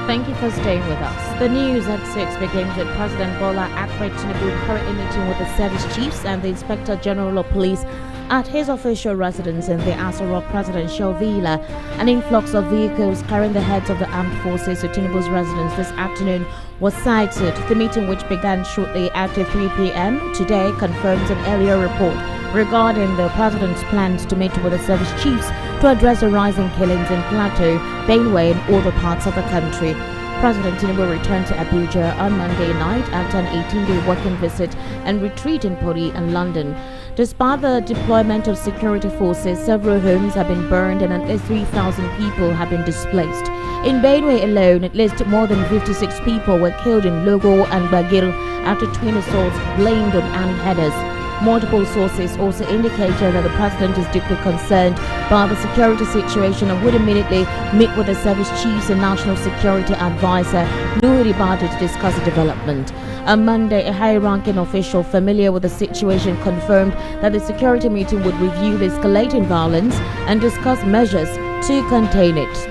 Thank you for staying with us. The news at 6 begins with President Bola Ahmed Tinubu currently meeting with the service chiefs and the Inspector General of Police at his official residence in the Aso Rock Presidential Villa. An influx of vehicles carrying the heads of the armed forces to Tinubu's residence this afternoon was cited. The meeting, which began shortly after 3 p.m. today, confirms an earlier report regarding the president's plans to meet with the service chiefs to address the rising killings in Plateau, Benue and other parts of the country. President Tinubu returned to Abuja on Monday night after an 18-day working visit and retreat in Puri and London. Despite the deployment of security forces, several homes have been burned and at least 3,000 people have been displaced. In Benue alone, at least more than 56 people were killed in Logo and Bagil after twin assaults blamed on armed headers. Multiple sources also indicated that the president is deeply concerned by the security situation and would immediately meet with the service chiefs and national security advisor Nuhu Ribadu to discuss the development. On Monday, a high-ranking official familiar with the situation confirmed that the security meeting would review the escalating violence and discuss measures to contain it.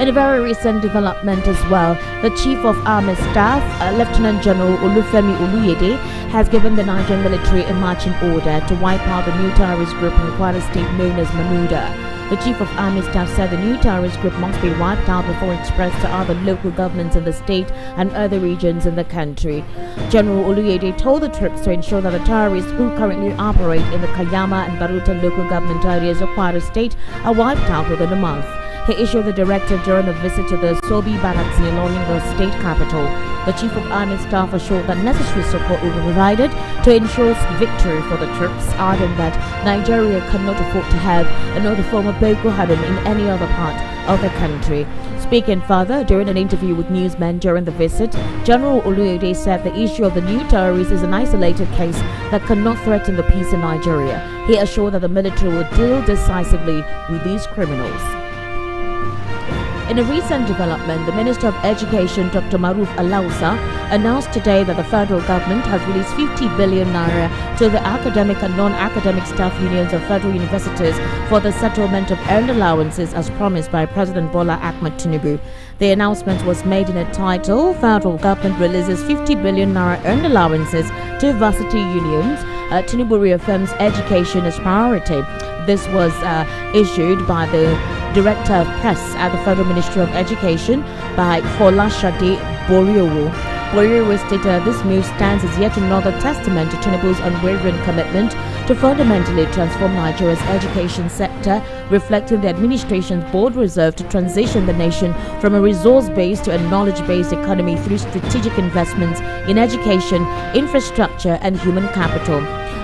In a very recent development as well, the Chief of Army Staff, Lieutenant General Olufemi Oluyede, has given the Nigerian military a marching order to wipe out the new terrorist group in Kwara State known as Mamuda. The Chief of Army Staff said the new terrorist group must be wiped out before it's spreads to other local governments in the state and other regions in the country. General Oluyede told the troops to ensure that the terrorists who currently operate in the Kayama and Baruta local government areas of Kwara State are wiped out within a month. He issued the directive during a visit to the Sobi barracks in the state capital. The Chief of Army Staff assured that necessary support will be provided to ensure victory for the troops, adding that Nigeria cannot afford to have another form of Boko Haram in any other part of the country. Speaking further during an interview with newsmen during the visit, General Oluyede said the issue of the new terrorists is an isolated case that cannot threaten the peace in Nigeria. He assured that the military will deal decisively with these criminals. In a recent development, the Minister of Education, Dr. Maruf Alausa, announced today that the federal government has released 50 billion naira to the academic and non-academic staff unions of federal universities for the settlement of earned allowances as promised by President Bola Ahmed Tinubu. The announcement was made in a title, Federal Government Releases 50 billion naira earned allowances to varsity unions. Tinubu reaffirms education as priority. This was issued by the Director of Press at the Federal Ministry of Education by Folashade Boriowo. Boriowo stated this move stands as yet another testament to Tinubu's unwavering commitment to fundamentally transform Nigeria's education sector, reflecting the administration's bold resolve to transition the nation from a resource-based to a knowledge-based economy through strategic investments in education, infrastructure, and human capital.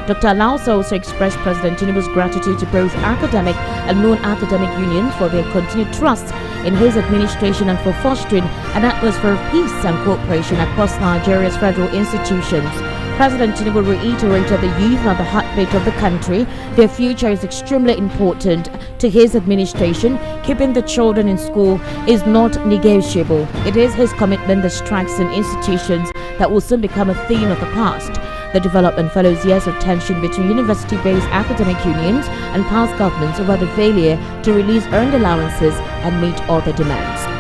Dr. Alausa also expressed President Tinubu's gratitude to both academic and non-academic unions for their continued trust in his administration and for fostering an atmosphere of peace and cooperation across Nigeria's federal institutions. President Tinubu reiterated the youth are the heartbeat of the country. Their future is extremely important to his administration. Keeping the children in school is not negotiable. It is his commitment that strikes in institutions that will soon become a thing of the past. The development follows years of tension between university-based academic unions and past governments over the failure to release earned allowances and meet other demands.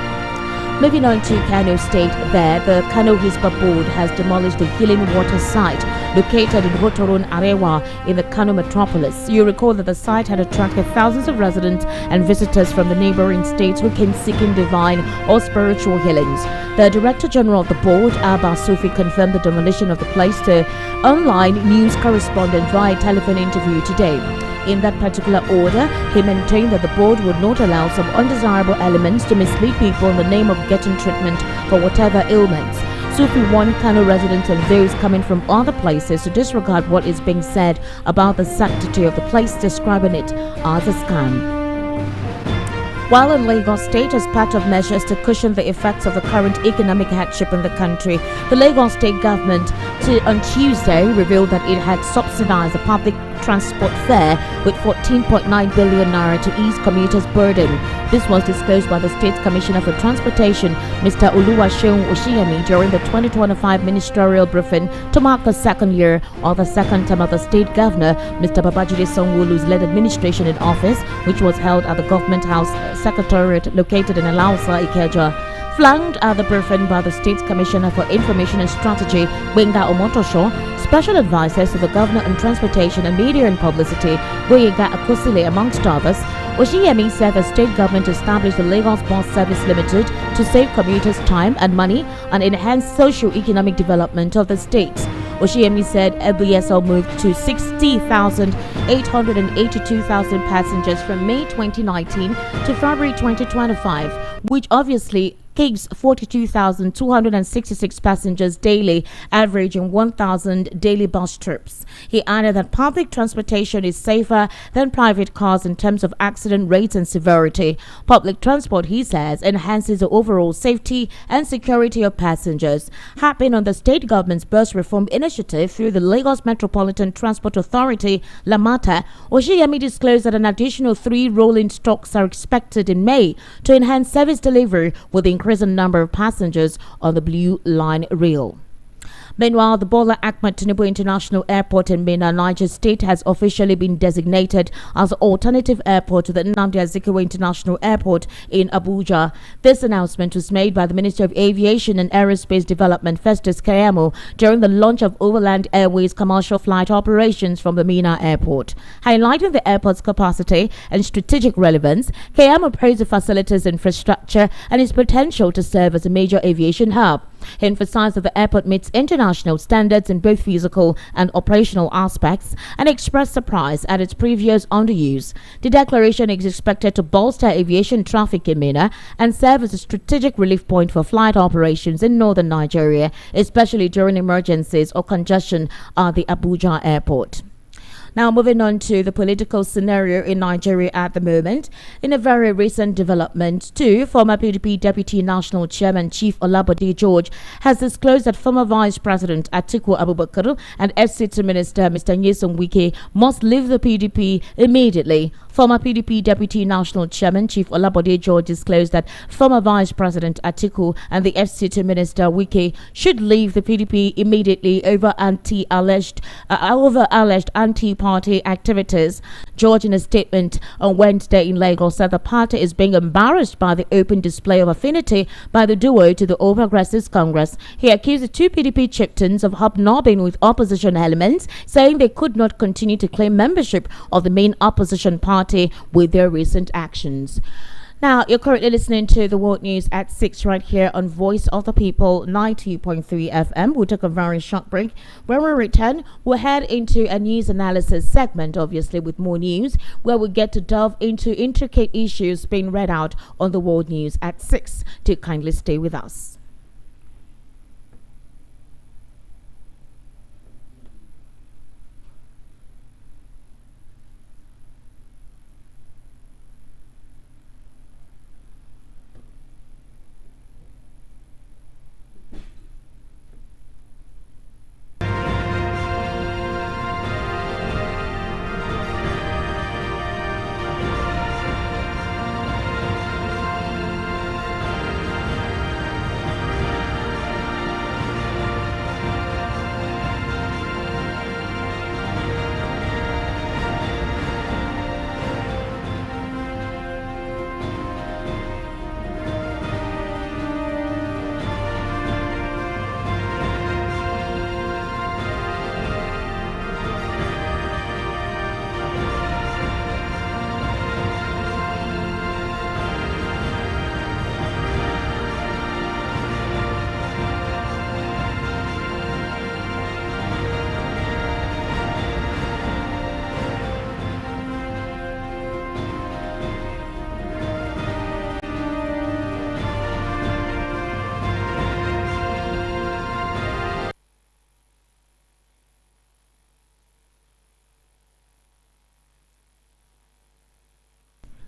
Moving on to Kano State, there, the Kano Hispa Board has demolished the healing water site located in Hotorun Arewa in the Kano metropolis. You recall that the site had attracted thousands of residents and visitors from the neighboring states who came seeking divine or spiritual healings. The Director General of the board, Abba Sufi, confirmed the demolition of the place to online news correspondent via telephone interview today. In that particular order, he maintained that the board would not allow some undesirable elements to mislead people in the name of getting treatment for whatever ailments. Sufi warned Kano residents and those coming from other places to disregard what is being said about the sanctity of the place, describing it as a scam. While in Lagos State, as part of measures to cushion the effects of the current economic hardship in the country, the Lagos State government on Tuesday revealed that it had subsidized the public transport fare with 14.9 billion naira to ease commuters' burden. This was disclosed by the State Commissioner for Transportation, Mr. Oluwaseun Oshiyemi, during the 2025 ministerial briefing to mark the second year or the second term of the state governor, Mr. Babajide Sanwo-Olu's led administration in office, which was held at the Government House Secretariat located in Alausa, Ikeja. Flanked at the briefing by the State Commissioner for Information and Strategy, Gbenga Omotosho, special advisors to the Governor on Transportation and Media and Publicity, Gboyega Akosile, amongst others, Oshiyemi said the state government established the Lagos Bus Service Limited to save commuters time and money and enhance socio-economic development of the state. Oshiyemi said LBSL moved to 60,882,000 passengers from May 2019 to February 2025, which obviously keeps 42,266 passengers daily, averaging 1,000 daily bus trips. He added that public transportation is safer than private cars in terms of accident rates and severity. Public transport, he says, enhances the overall safety and security of passengers. Harping on the state government's bus reform initiative through the Lagos Metropolitan Transport Authority, LAMATA, Oshiyemi disclosed that an additional 3 rolling stocks are expected in May to enhance service delivery with the increasing number of passengers on the Blue Line rail. Meanwhile, the Bola Ahmed Tinubu International Airport in Minna, Niger State, has officially been designated as the alternative airport to the Nnamdi Azikiwe International Airport in Abuja. This announcement was made by the Minister of Aviation and Aerospace Development, Festus Keyamo, during the launch of Overland Airways commercial flight operations from the Minna Airport. Highlighting the airport's capacity and strategic relevance, Keyamo praised the facilities infrastructure and its potential to serve as a major aviation hub. He emphasized that the airport meets international standards in both physical and operational aspects and expressed surprise at its previous underuse. The declaration is expected to bolster aviation traffic in Minna and serve as a strategic relief point for flight operations in northern Nigeria, especially during emergencies or congestion at the Abuja airport. Now, moving on to the political scenario in Nigeria at the moment. In a very recent development, too, former PDP Deputy National Chairman Chief Olabode George has disclosed that former Vice President Atiku Abubakar and FCT Minister Mr. Nyesom Wike must leave the PDP immediately. Former PDP Deputy National Chairman Chief Olabode George disclosed that former Vice President Atiku and the FCT Minister Wike should leave the PDP immediately over alleged anti-party activities. George, in a statement on Wednesday in Lagos, said the party is being embarrassed by the open display of affinity by the duo to the All Progressives Congress. He accused the two PDP chieftains of hobnobbing with opposition elements, saying they could not continue to claim membership of the main opposition party with their recent actions. Now, you're currently listening to the World News at 6 right here on Voice of the People 90.3 FM. We'll take a very short break. When we return, we'll head into a news analysis segment, obviously with more news, where we get to delve into intricate issues being read out on the World News at 6. Do kindly stay with us.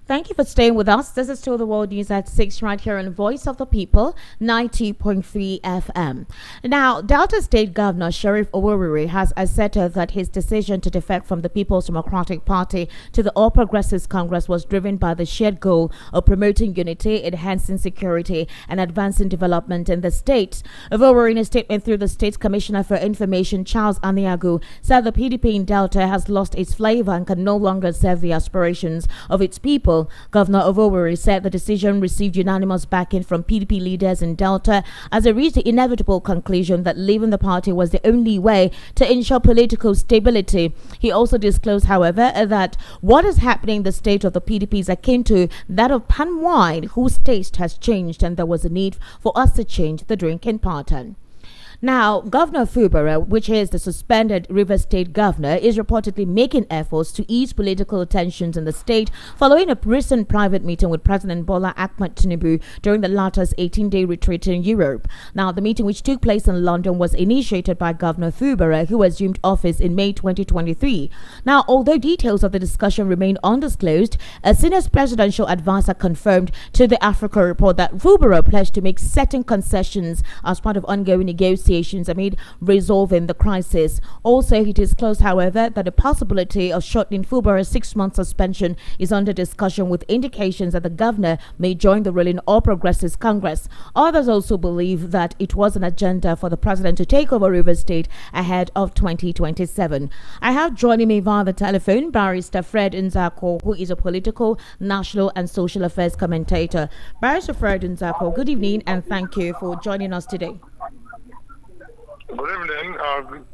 Thank you for staying with us. This is still the World News at 6 right here on Voice of the People, 90.3 FM. Now, Delta State Governor Sheriff Oworiri has asserted that his decision to defect from the People's Democratic Party to the All Progressives Congress was driven by the shared goal of promoting unity, enhancing security, and advancing development in the state. Oworiri, in a statement through the State Commissioner for Information, Charles Aniagu, said the PDP in Delta has lost its flavor and can no longer serve the aspirations of its people. Governor Oworiri said the decision received unanimous backing from PDP leaders in Delta as they reached the inevitable conclusion that leaving the party was the only way to ensure political stability. He also disclosed, however, that what is happening in the state of the PDP is akin to that of palm wine, whose taste has changed, and there was a need for us to change the drinking pattern. Now, Governor Fubara, which is the suspended River State governor, is reportedly making efforts to ease political tensions in the state following a recent private meeting with President Bola Ahmed Tinubu during the latter's 18-day retreat in Europe. Now, the meeting, which took place in London, was initiated by Governor Fubara, who assumed office in May 2023. Now, although details of the discussion remain undisclosed, a senior presidential advisor confirmed to the Africa Report that Fubara pledged to make certain concessions as part of ongoing negotiations amid resolving the crisis. Also, he disclosed, however, that the possibility of shortening Fubara's 6-month suspension is under discussion, with indications that the governor may join the ruling All Progressives Congress. Others also believe that it was an agenda for the president to take over Rivers State ahead of 2027. I have joining me via the telephone Barrister Fred Nzako, who is a political, national and social affairs commentator. Barrister Fred Nzako, good evening and thank you for joining us today. Good evening.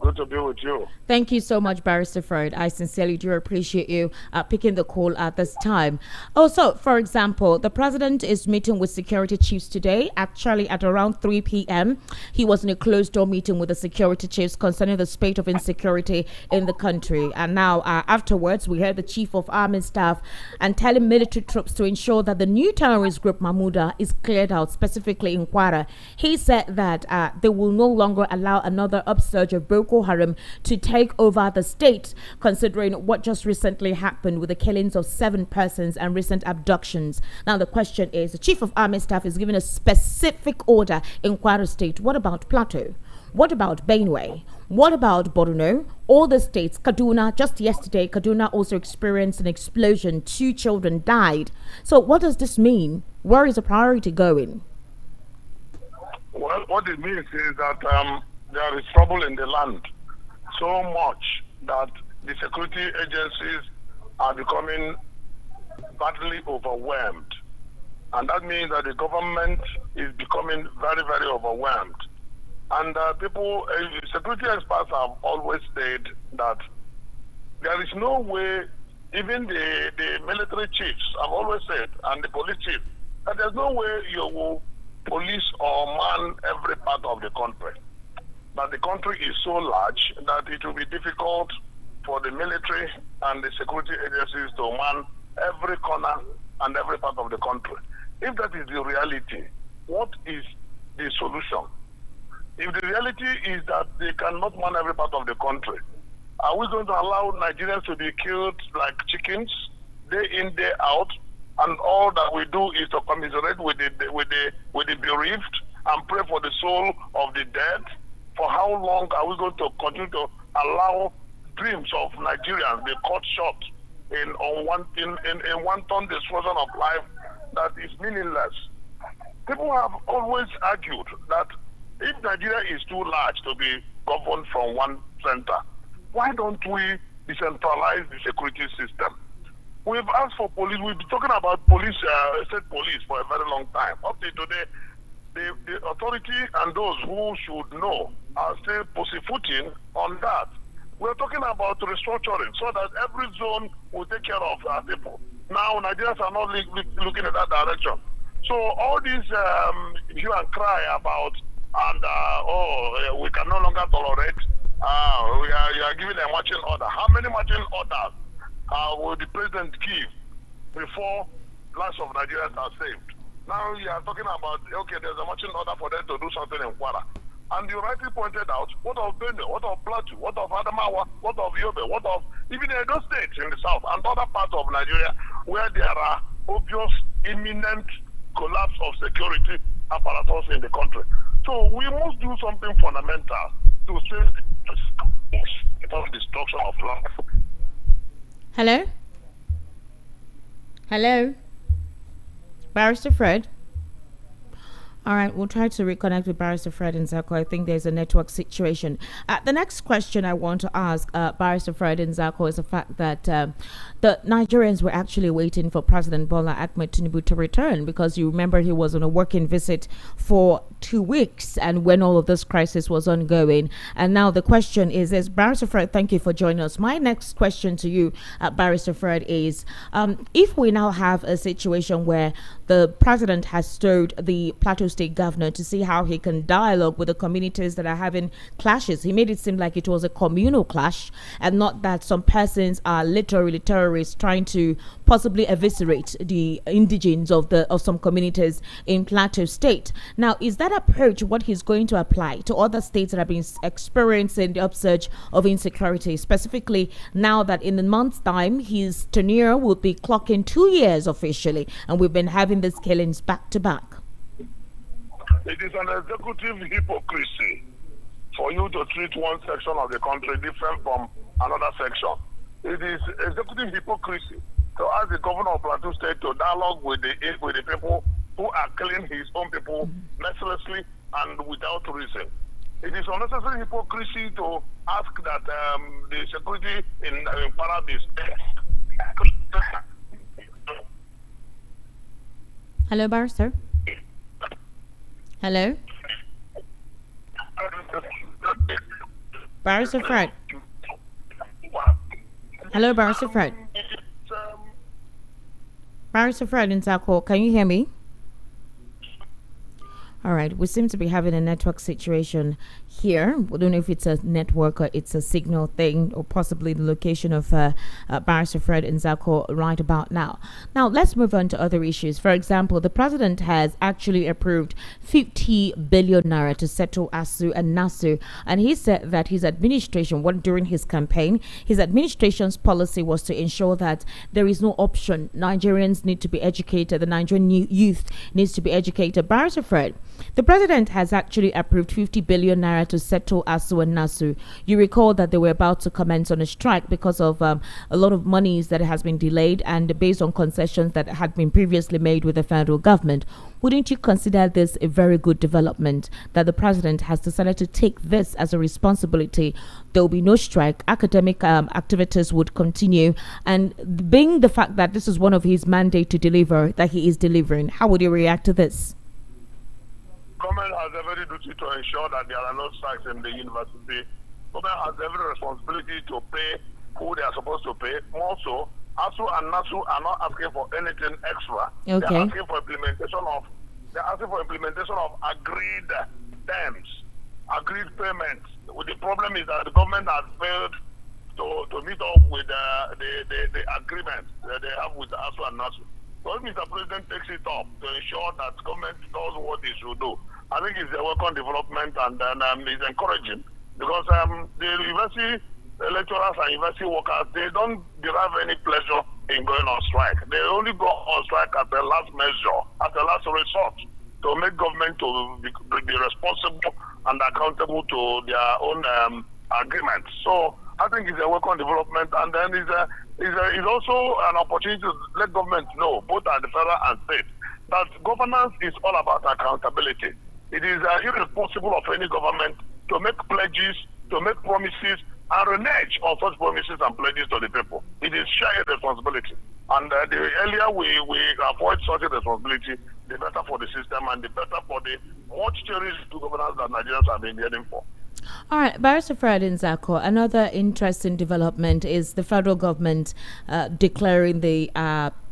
Good to be with you. Thank you so much, Barrister Fred. I sincerely do appreciate you picking the call at this time. Also, for example, the president is meeting with security chiefs today, actually at around 3 p.m. He was in a closed-door meeting with the security chiefs concerning the spate of insecurity in the country. And now, afterwards, we heard the Chief of Army Staff and telling military troops to ensure that the new terrorist group, Mahmuda, is cleared out, specifically in Kwara. He said that they will no longer allow another upsurge of Boko Haram to take over the state, considering what just recently happened with the killings of 7 persons and recent abductions. Now the question is, the Chief of Army Staff is given a specific order in Kwara State. What about Plateau? What about Benue? What about Borno? All the states, Kaduna, just yesterday, Kaduna also experienced an explosion. 2 children died. So what does this mean? Where is the priority going? Well, what it means is that there is trouble in the land so much that the security agencies are becoming badly overwhelmed. And that means that the government is becoming very, very overwhelmed. And security experts have always said that there is no way, even the military chiefs have always said, and the police chief, that there's no way you will police or man every part of the country. But the country is so large that it will be difficult for the military and the security agencies to man every corner and every part of the country. If that is the reality, what is the solution? If the reality is that they cannot man every part of the country, are we going to allow Nigerians to be killed like chickens, day in, day out, and all that we do is to commiserate with the bereaved and pray for the soul of the dead? For how long are we going to continue to allow dreams of Nigerians be cut short in wanton destruction of life that is meaningless? People have always argued that if Nigeria is too large to be governed from one center, why don't we decentralize the security system? We've asked for police. We've been talking about police, state police, for a very long time. Up to today, the authority and those who should know are still pussyfooting on that. We're talking about restructuring so that every zone will take care of our people. Now, Nigerians are not looking at that direction. So all these hue and cry about, and we can no longer tolerate, you are giving a marching order. How many marching orders will the president give before lives of Nigerians are saved? Now you are talking about, okay, there's a marching order for them to do something in Kwara. And you rightly pointed out, what of Benue, what of Plateau, what of Adamawa, what of Yobe, what of even Edo State in the south and other parts of Nigeria where there are obvious imminent collapse of security apparatus in the country. So we must do something fundamental to save the destruction of life. Hello? Hello? Barrister Fred? All right, we'll try to reconnect with Barrister Fred Nzako. I think there's a network situation. The next question I want to ask Barrister Fred Nzako is the fact that the Nigerians were actually waiting for President Bola Ahmed Tinubu to return, because you remember he was on a working visit for 2 weeks and when all of this crisis was ongoing. And now the question is Barrister Fred, thank you for joining us. My next question to you, Barrister Fred, is if we now have a situation where the president has told the Plateau State governor to see how he can dialogue with the communities that are having clashes. He made it seem like it was a communal clash and not that some persons are literally terrorists trying to possibly eviscerate the indigenes of some communities in Plateau State. Now, is that approach what he's going to apply to other states that have been experiencing the upsurge of insecurity, specifically now that in a month's time his tenure will be clocking 2 years officially, and we've been having these killings back to back? It is an executive hypocrisy for you to treat one section of the country different from another section. It is executive hypocrisy to ask the governor of Plateau State to dialogue with the people who are killing his own people mercilessly and without reason. It is unnecessary hypocrisy to ask that the security in Paradise. Hello, Barrister. Hello? Barrister Fred. Hello, Barrister Fred. Barrister Fred Nzako, can you hear me? All right, we seem to be having a network situation here. We don't know if it's a network or it's a signal thing, or possibly the location of Barrister Fred Nzako right about now. Now, let's move on to other issues. For example, the president has actually approved 50 billion naira to settle ASU and NASU, and he said that his administration, during his campaign, his administration's policy was to ensure that there is no option. Nigerians need to be educated. The Nigerian youth needs to be educated. Barrister Fred, the president has actually approved 50 billion naira to settle ASU and NASU. You recall that they were about to commence on a strike because of a lot of monies that has been delayed and based on concessions that had been previously made with the federal government. Wouldn't you consider this a very good development that the president has decided to take this as a responsibility? There will be no strike. Academic activities would continue, and being the fact that this is one of his mandate to deliver, that he is delivering, how would you react to this? Government has every duty to ensure that there are no strikes in the university. Government has every responsibility to pay who they are supposed to pay. Also, ASU and NASU are not asking for anything extra. Okay. They're asking for implementation of agreed terms, agreed payments. The problem is that the government has failed to meet up with the agreement that they have with ASU and NASU. So if Mr. President takes it up to ensure that government does what it should do, I think it's a welcome development, and it's encouraging, because the university lecturers and university workers, they don't derive any pleasure in going on strike. They only go on strike as a last measure, as a last resort, to make government to be responsible and accountable to their own agreements. So I think it's a welcome development, and then it's also an opportunity to let government know, both at the federal and state, that governance is all about accountability. It is irresponsible of any government to make pledges, to make promises, and renege on such promises and pledges to the people. It is shared responsibility. And the earlier we avoid such a responsibility, the better for the system and the better for the much cherished governance that Nigerians have been yearning for. All right, Barrister Fred Nzako, another interesting development is the federal government declaring the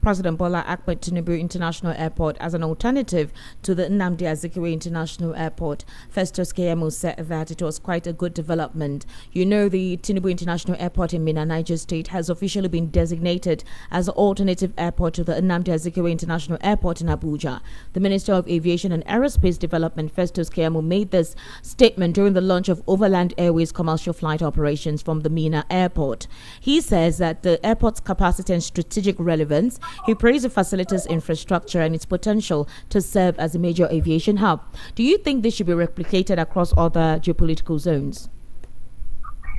President Bola Ahmed Tinubu International Airport as an alternative to the Nnamdi Azikiwe International Airport. Festus Keyamo said that it was quite a good development. You know, the Tinubu International Airport in Minna, Niger State, has officially been designated as an alternative airport to the Nnamdi Azikiwe International Airport in Abuja. The Minister of Aviation and Aerospace Development, Festus Keyamo, made this statement during the launch of Overland Airways commercial flight operations from the Minna Airport. He says that the airport's capacity and strategic relevance He praised the facility's infrastructure and its potential to serve as a major aviation hub. Do you think this should be replicated across other geopolitical zones?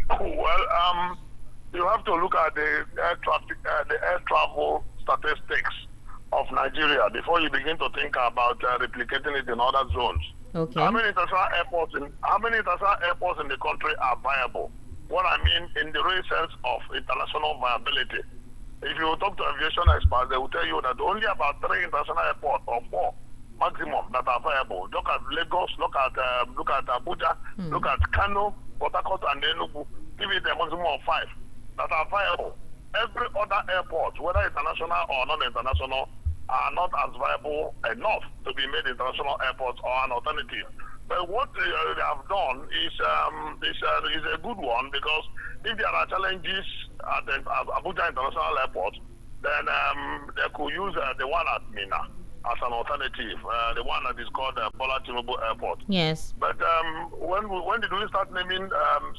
Well, you have to look at the air travel statistics of Nigeria before you begin to think about replicating it in other zones. Okay. How many international airports in the country are viable? What I mean in the real sense of international viability. If you talk to aviation experts, they will tell you that only about 3 international airports or 4 maximum that are viable. Look at Lagos, look at Abuja, look at Kano, Port Harcourt, and Tinubu. Give it a maximum of 5 that are viable. Every other airport, whether international or non-international, are not as viable enough to be made international airports or an alternative. But what they have done is a good one, because if there are challenges at the Abuja International Airport, then they could use the one at Mina as an alternative, the one that is called Bola Tinubu Airport. Yes. But when did we start naming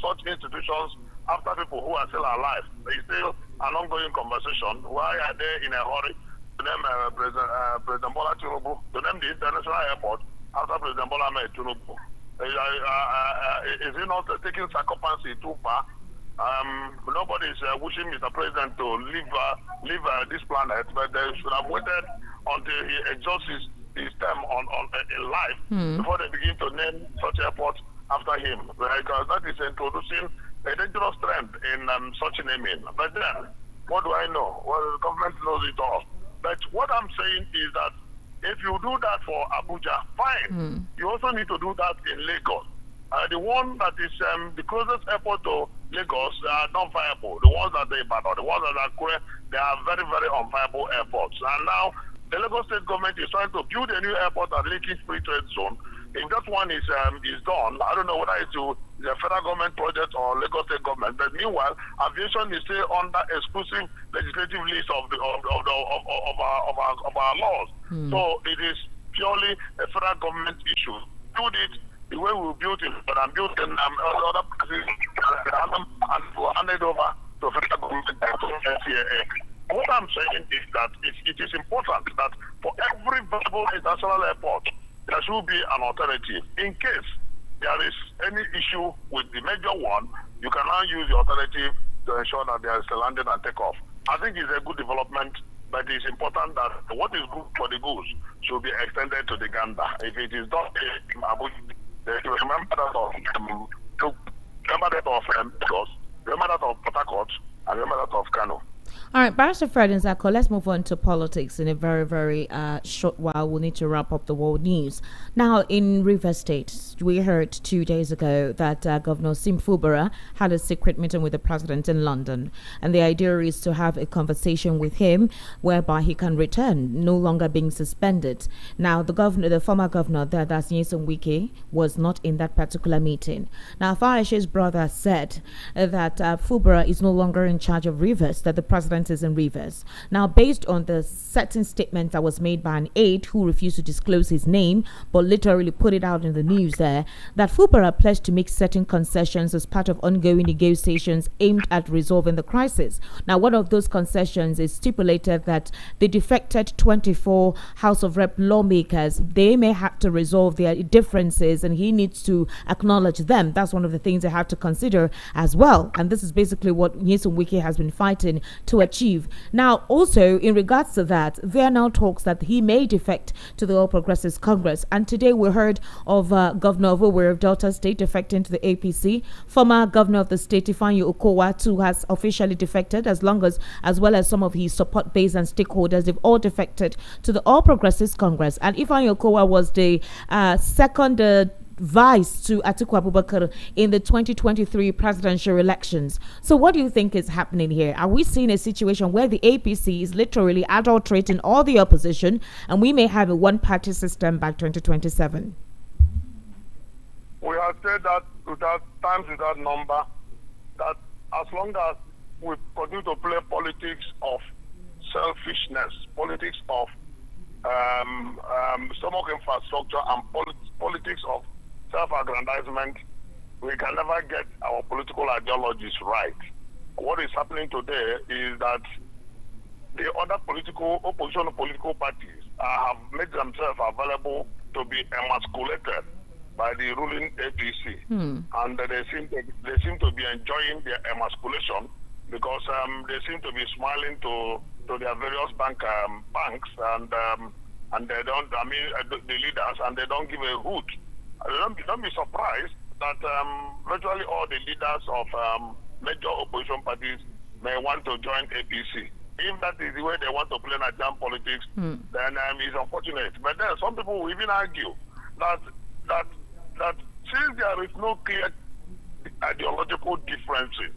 such institutions after people who are still alive? It's still an ongoing conversation. Why are they in a hurry to name President Bola Tinubu, to name the international airport after President Bola Tinubu? Is he not taking circumstances too far? Nobody is wishing Mr. President to leave this planet, but they should have waited until he exhausts his term in life before they begin to name such airports after him, because that is introducing a dangerous trend in such naming. But then, what do I know? Well, the government knows it all. But what I'm saying is that if you do that for Abuja, fine. You also need to do that in Lagos. The one that is the closest airport to Lagos are not viable. The ones that are bad, or the ones that are Kure, they are very, very unviable airports. And now the Lagos state government is trying to build a new airport at Lekki Free Trade Zone. If that one is done, I don't know whether it's the federal government project or Lagos state government. But meanwhile, aviation is still under exclusive legislative list of our laws. So it is purely a federal government issue. Build it the way we built it, but I'm built in other places, and we'll hand it over to federal government and to NCAA. What I'm saying is that it is important that for every viable international airport, there should be an alternative. In case there is any issue with the major one, you can now use the alternative to ensure that there is a landing and takeoff. I think it's a good development, but it's important that what is good for the goose should be extended to the gander. If it is done in Abuja, they should remember that of Lagos, remember that of Port Harcourt, and remember that of Kano. All right, Barrister Fred Nzako, let's move on to politics in a very, very short while. We'll need to wrap up the world news. Now, in Rivers State, we heard 2 days ago that Governor Sim Fubara had a secret meeting with the president in London. And the idea is to have a conversation with him whereby he can return, no longer being suspended. Now, the former governor, that's Nyesom Wike, was not in that particular meeting. Now, Fayose's brother said that Fubara is no longer in charge of Rivers, that the president is in Rivers. Now, based on the certain statement that was made by an aide who refused to disclose his name, but literally put it out in the news there, that Fubara pledged to make certain concessions as part of ongoing negotiations aimed at resolving the crisis. Now, one of those concessions is stipulated that the defected 24 House of Rep lawmakers, they may have to resolve their differences, and he needs to acknowledge them. That's one of the things they have to consider as well. And this is basically what Nyesom Wike has been fighting to achieve. Now, also in regards to that, there are now talks that he may defect to the All Progressives Congress. And today we heard of Governor of Owerri of Delta State defecting to the APC. Former Governor of the state, Ifeanyi Okowa, too, has officially defected, as well as some of his support base and stakeholders. They've all defected to the All Progressives Congress. And Ifeanyi Okowa was the second vice to Atiku Abubakar in the 2023 presidential elections. So what do you think is happening here? Are we seeing a situation where the APC is literally adulterating all the opposition, and we may have a one-party system by 2027? We have said that without number, that as long as we continue to play politics of selfishness, politics of stomach infrastructure, and politics of self-aggrandizement, we can never get our political ideologies right. What is happening today is that the other opposition political parties have made themselves available to be emasculated by the ruling APC, and they seem to be enjoying their emasculation because they seem to be smiling to their various banks and they don't. I mean, the leaders, and they don't give a hoot. Don't be surprised that virtually all the leaders of major opposition parties may want to join APC. If that is the way they want to play Nigerian politics, then it's unfortunate. But then some people will even argue that since there is no clear ideological differences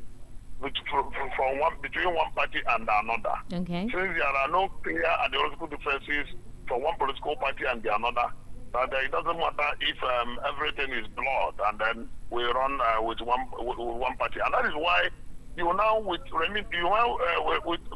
between one party and another, okay, since there are no clear ideological differences from one political party and the another, that it doesn't matter if everything is blood and then we run with one party, and that is why you now with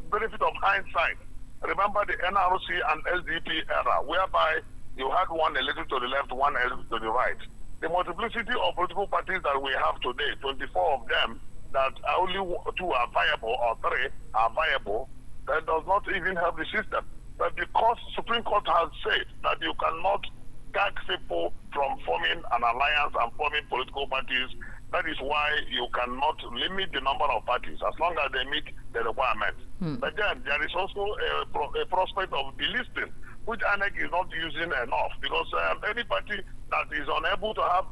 benefit of hindsight, remember the NRC and SDP era, whereby you had one elected to the left, one elected to the right. The multiplicity of political parties that we have today, 24 of them, that only 2 are viable or 3 are viable, that does not even help the system. But because Supreme Court has said that you cannot gag people from forming an alliance and forming political parties, that is why you cannot limit the number of parties as long as they meet the requirements. But then there is also a prospect of delisting, which INEC is not using enough, because any party that is unable to have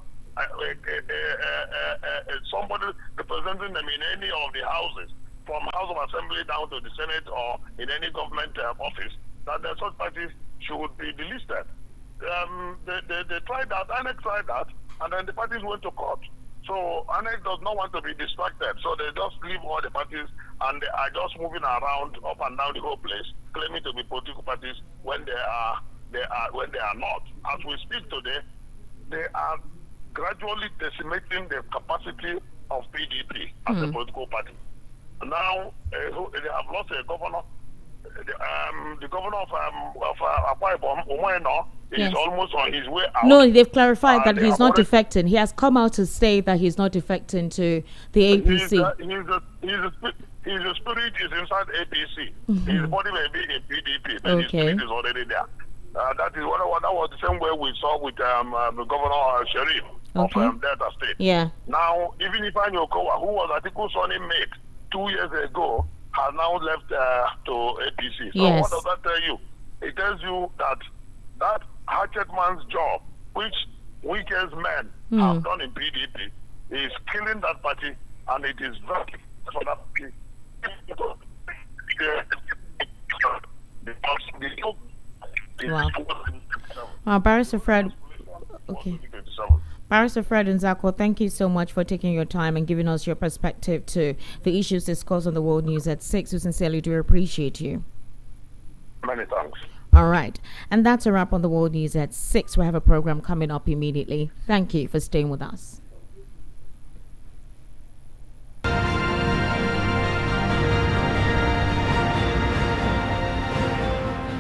somebody representing them in any of the houses, from House of Assembly down to the Senate or in any government office, that the such parties should be delisted. They tried that, INEC tried that, and then the parties went to court. So INEC does not want to be distracted, so they just leave all the parties and they are just moving around up and down the whole place, claiming to be political parties when they are not. As we speak today, they are gradually decimating the capacity of PDP as a political party. Now they have lost a governor. The governor of Akwa Ibom, Umoeno, is almost on his way out. No, they've clarified that he's not defecting. He has come out to say that he's not defecting to the APC. His spirit is inside APC. His body may be in PDP, but his spirit is already there. That was the same way we saw with the Governor Sharif of Delta State. Yeah. Now, even if Okowa, who was Atiku Sonny mate 2 years ago, has now left to APC. So what does that tell you? It tells you that hatchetman's job, which Wike's men have done in PDP, is killing that party, and it is very for that party. Wow. Barrister Fred. Okay. Barrister Fred Nzako, thank you so much for taking your time and giving us your perspective to the issues discussed on the World News at 6. We sincerely do appreciate you. Many thanks. All right. And that's a wrap on the World News at 6. We have a program coming up immediately. Thank you for staying with us.